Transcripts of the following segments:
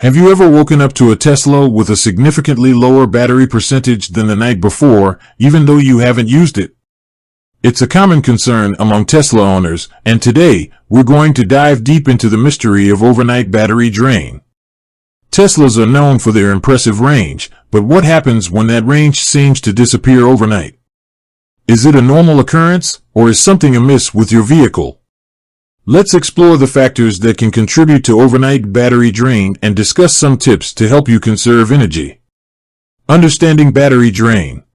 Have you ever woken up to a Tesla with a significantly lower battery percentage than the night before, even though you haven't used it? It's a common concern among Tesla owners, and today, we're going to dive deep into the mystery of overnight battery drain. Teslas are known for their impressive range, but what happens when that range seems to disappear overnight? Is it a normal occurrence, or is something amiss with your vehicle? Let's explore the factors that can contribute to overnight battery drain and discuss some tips to help you conserve energy. Understanding battery drain.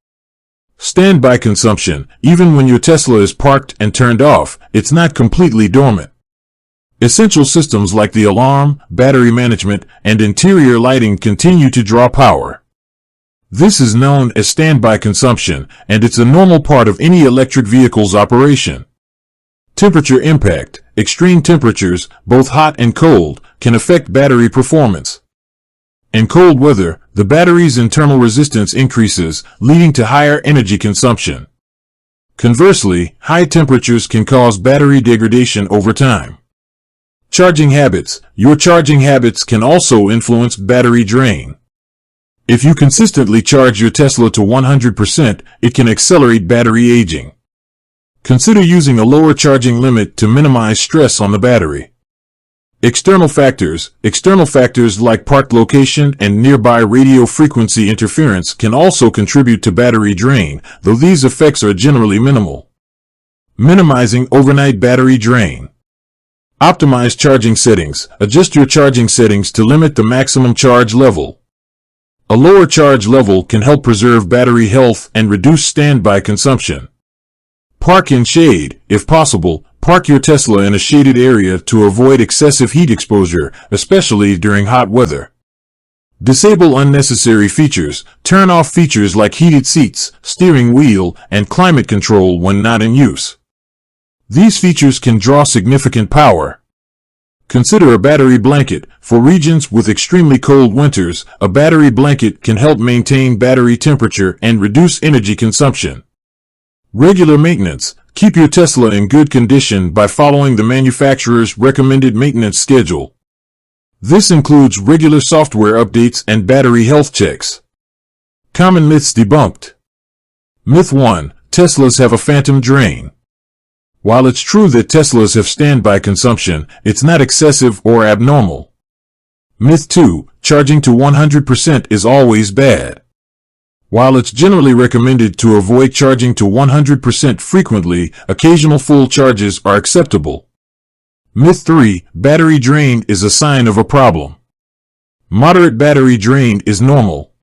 Standby consumption. Even when your Tesla is parked and turned off, it's not completely dormant. Essential systems like the alarm, battery management, and interior lighting continue to draw power. This is known as standby consumption, and it's a normal part of any electric vehicle's operation. Temperature impact. Extreme temperatures, both hot and cold, can affect battery performance. In cold weather, the battery's internal resistance increases, leading to higher energy consumption. Conversely, high temperatures can cause battery degradation over time. Charging habits. Your charging habits can also influence battery drain. If you consistently charge your Tesla to 100%, it can accelerate battery aging. Consider using a lower charging limit to minimize stress on the battery. External factors. External factors like parked location and nearby radio frequency interference can also contribute to battery drain, though these effects are generally minimal. Minimizing overnight battery drain. Optimize charging settings. Adjust your charging settings to limit the maximum charge level. A lower charge level can help preserve battery health and reduce standby consumption. Park in shade. If possible, park your Tesla in a shaded area to avoid excessive heat exposure, especially during hot weather. Disable unnecessary features. Turn off features like heated seats, steering wheel, and climate control when not in use. These features can draw significant power. Consider a battery blanket. For regions with extremely cold winters, a battery blanket can help maintain battery temperature and reduce energy consumption. Regular maintenance. Keep your Tesla in good condition by following the manufacturer's recommended maintenance schedule. This includes regular software updates and battery health checks. Common myths debunked. Myth 1. Teslas have a phantom drain. While it's true that Teslas have standby consumption, it's not excessive or abnormal. Myth 2. Charging to 100% is always bad. While it's generally recommended to avoid charging to 100% frequently, occasional full charges are acceptable. Myth 3. Battery drain is a sign of a problem. Moderate battery drain is normal.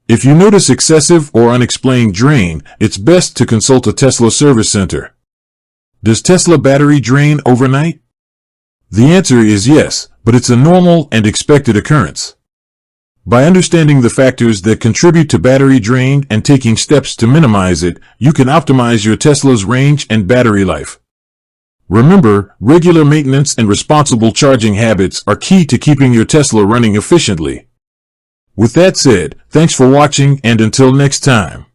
If you notice excessive or unexplained drain, it's best to consult a Tesla service center. Does Tesla battery drain overnight? The answer is yes, but it's a normal and expected occurrence. By understanding the factors that contribute to battery drain and taking steps to minimize it, you can optimize your Tesla's range and battery life. Remember, regular maintenance and responsible charging habits are key to keeping your Tesla running efficiently. With that said, thanks for watching, and until next time.